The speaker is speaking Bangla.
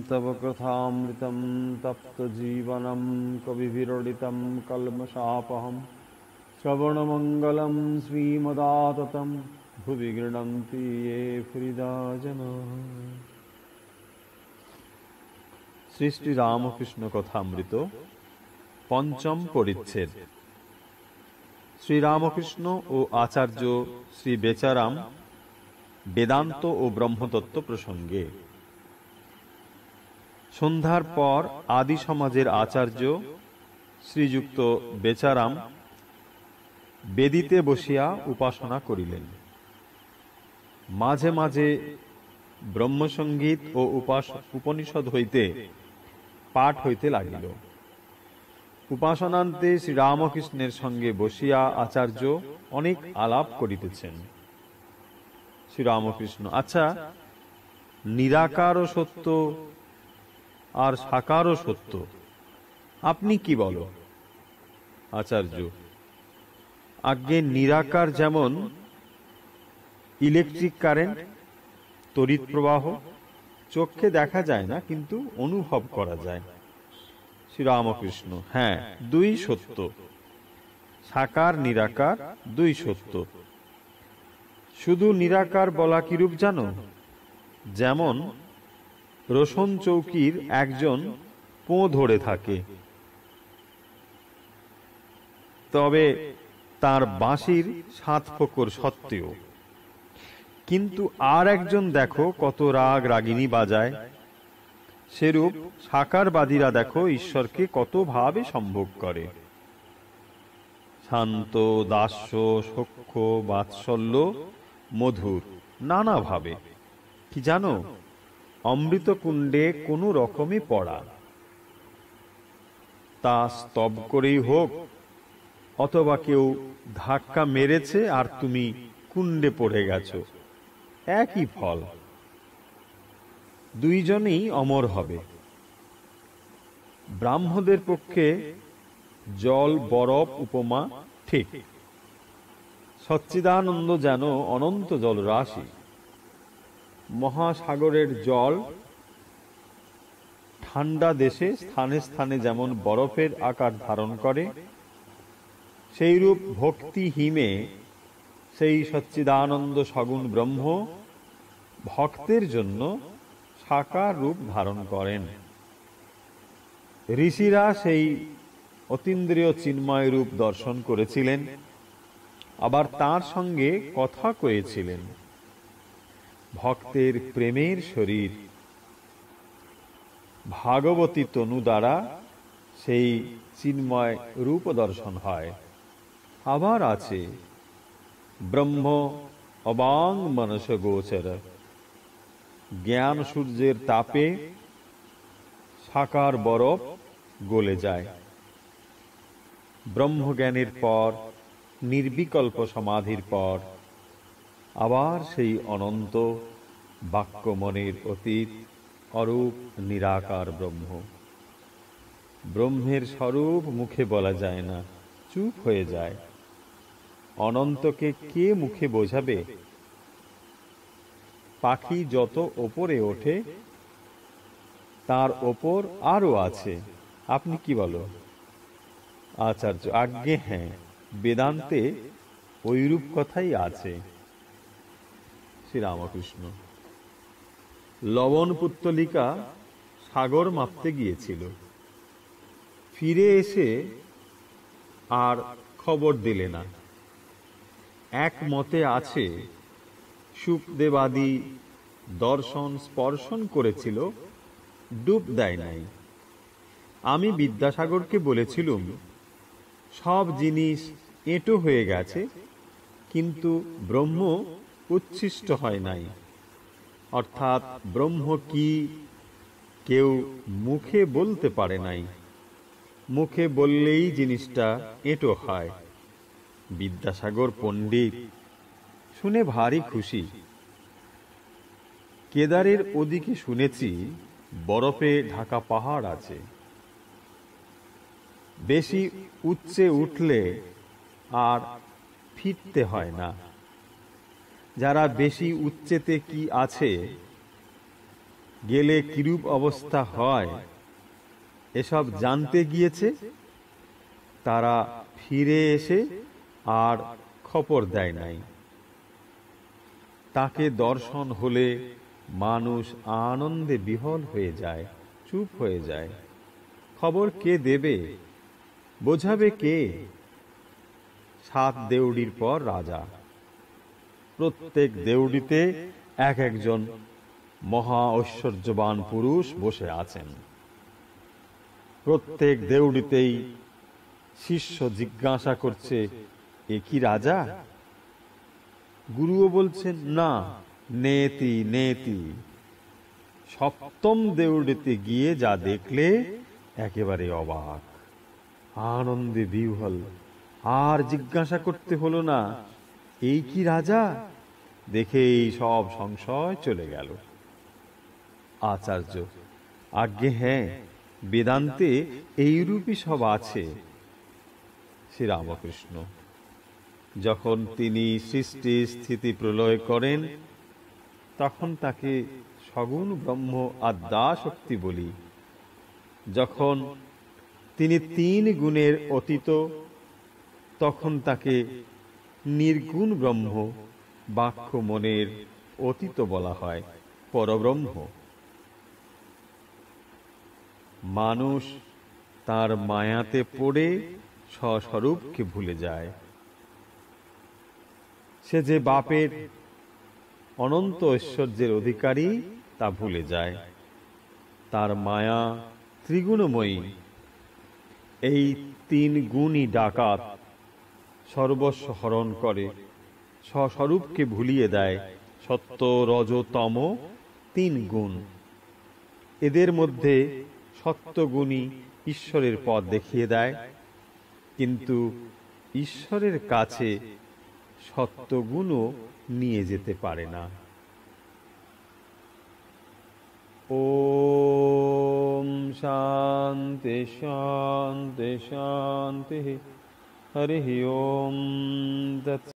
तव कथामृतं तप्तजीवनं कविभिरडितं कल्मषापहं श्रवणमङ्गलं श्रीमदाततं भुवि गृह्णन्ति ये हृदा जनाः। শ্রী শ্রী রামকৃষ্ণ কথামৃত পঞ্চম পরিচ্ছেদ। শ্রীরামকৃষ্ণ ও আচার্য শ্রী বেচারাম বেদান্ত ও ব্রহ্মতত্ত্ব প্রসঙ্গে। সন্ধ্যার পর আদি সমাজের আচার্য শ্রীযুক্ত বেচারাম বেদিতে বসিয়া উপাসনা করিলেন। মাঝে মাঝে ব্রহ্মসঙ্গীত ও উপনিষদ হইতে পাঠ হইতে লাগিল। উপাসনান্তে শ্রীরামকৃষ্ণের সঙ্গে বসিয়া আচার্য অনেক আলাপ করিতেছেন। শ্রীরামকৃষ্ণ: আচ্ছা, নিরাকারও সত্য আর সাকারও সত্য, আপনি কি বলো? আচার্য: আজ্ঞে, নিরাকার যেমন ইলেকট্রিক কারেন্ট, তড়িৎ প্রবাহ, চোখে দেখা যায় না কিন্তু অনুভব করা যায়। শ্রীরামকৃষ্ণ: হ্যাঁ, দুই সত্য। সাকার নিরাকার দুই সত্য। শুধু নিরাকার বলা কিরূপ জানো? যেমন রোশন চৌকির একজন পোঁ ধরে থাকে, তবে তার বাঁশির 7 ফোঁকর সত্ত্বেও, কিন্তু আর একজন দেখো কত রাগ রাগিনী বাজায়। সেরূপ সাকারবাদীরা দেখো ঈশ্বরকে কত ভাবে সম্ভোগ করে। শান্ত, দাস্য, সখ্য, বাৎসল্য, মধুর, নানা ভাবে। কি জানো? অমৃত কুণ্ডে কোনো রকমে পড়া, তা স্তব করেই হোক অথবা কেউ ধাক্কা মেরেছে আর তুমি কুণ্ডে পড়ে গেছো, একই ফল। দুইজনেই অমর হবে। ব্রাহ্মদের পক্ষে জল বরফ উপমা ঠিক। সচ্চিদানন্দ যেন অনন্ত জল রাশি। মহাসাগরের জল ঠান্ডা দেশে স্থানে স্থানে যেমন বরফের আকার ধারণ করে, সেইরূপ ভক্তি হিমে সেই সচ্চিদানন্দ সগুণ ব্রহ্ম ভক্তের জন্য সাকার রূপ ধারণ করেন। ঋষিরা সেই অতীন্দ্রিয় চিন্ময় রূপ দর্শন করেছিলেন, আবার তার সঙ্গে কথা কয়েছিলেন। ভক্তের প্রেমের শরীর ভাগবতী তনু দ্বারা সেই চিন্ময় রূপ দর্শন হয়। আবার আছে ব্রহ্ম অবাং মনস গোচর, জ্ঞান সূর্যের তাপে সাকার বরফ গলে যায়। ব্রহ্মজ্ঞানের পর, নির্বিকল্প সমাধির পর আবার সেই অনন্ত বাক্যমনের অতীত অরূপ নিরাকার ব্রহ্ম। ব্রহ্মের স্বরূপ মুখে বলা যায় না, চুপ হয়ে যায়। অনন্তকে কে মুখে বোঝাবে? পাখি যত ওপরে ওঠে তার ওপর আরো আছে। আপনি কি বলো? আচার্য: আজ্ঞে হ্যাঁ, বেদান্তে ঐরূপ কথাই আছে। শ্রীরামকৃষ্ণ: লবণ পুত্তলিকা সাগর মাপতে গিয়েছিল, ফিরে এসে আর খবর দিলে না। এক মতে আছে সুখদেবাদি দর্শন স্পর্শন করেছিল, ডুব দেয় নাই। আমি বিদ্যাসাগরকে বলেছিলুম, সব জিনিস এঁটো হয়ে গেছে, কিন্তু ব্রহ্ম উচ্ছিষ্ট হয় নাই। অর্থাৎ ব্রহ্ম কি কেউ মুখে বলতে পারে নাই। মুখে বললেই জিনিসটা এঁটো হয়। বিদ্যাসাগর পণ্ডিত, শুনে ভারী খুশি। কেদারের ওদিকে শুনেছি বরফে ঢাকা পাহাড় আছে। বেশি উচ্চে উঠলে আর ফিরতে হয় না। যারা বেশি উচ্চেতে কি আছে গেলে কিরূপ অবস্থা হয় এসব জানতে গিয়েছে, তারা ফিরে এসে আর খবর দেয় নাই। তাকে দর্শন হলে মানুষ আনন্দে বিহ্বল হয়ে যায়, চুপ হয়ে যায়। খবর কে দেবে, বোঝাবে কে? 7 দেউড়ির পর রাজা। প্রত্যেক দেউড়িতে এক একজন মহা ঐশ্বর্যবান পুরুষ বসে আছেন। প্রত্যেক দেউড়িতেই শিষ্য জিজ্ঞাসা করছে, এ কি রাজা? গুরুও বলছেন, না, নেতি নেতি। 7ম দেউড়িতে গিয়ে যা দেখলে একেবারে অবাক, আনন্দে বিহ্বল। আর জিজ্ঞাসা করতে হলো না, এই কি রাজা? দেখেই সব সংশয় চলে গেল। আচার্য, আজ্ঞে হ্যাঁ, বেদান্তে এইরূপই সব আছে। শ্রীরামকৃষ্ণ, যখন তিনি সৃষ্টি স্থিতি প্রলয় করেন, তখন তাকে সগুণ ব্রহ্ম আদ্যা শক্তি বলি। যখন তিনি 3 গুণের অতীত, তখন তাকে নির্গুণ ব্রহ্ম, বাক্য মনের অতীত বলা হয়, পরব্রহ্ম। মানুষ তার মায়াতে পড়ে স্বস্বরূপকে ভুলে যায়। সে যে বাপের অনন্ত ঐশ্বর্যের অধিকারী তা ভুলে যায়। তার মায়া ত্রিগুণময়ী। এই 3 গুণই ডাকাত, সর্বস্ব হরণ করে, স্বস্বরূপকে ভুলিয়ে দেয়। সত্য, রজ, তম 3 গুণ। এদের মধ্যে সত্যগুণই ঈশ্বরের পথ দেখিয়ে দেয়, কিন্তু ঈশ্বরের কাছে সত্যগুণও নিয়ে যেতে পারে না। ওম শান্তি শান্তি শান্তি। হরি ওম তৎ।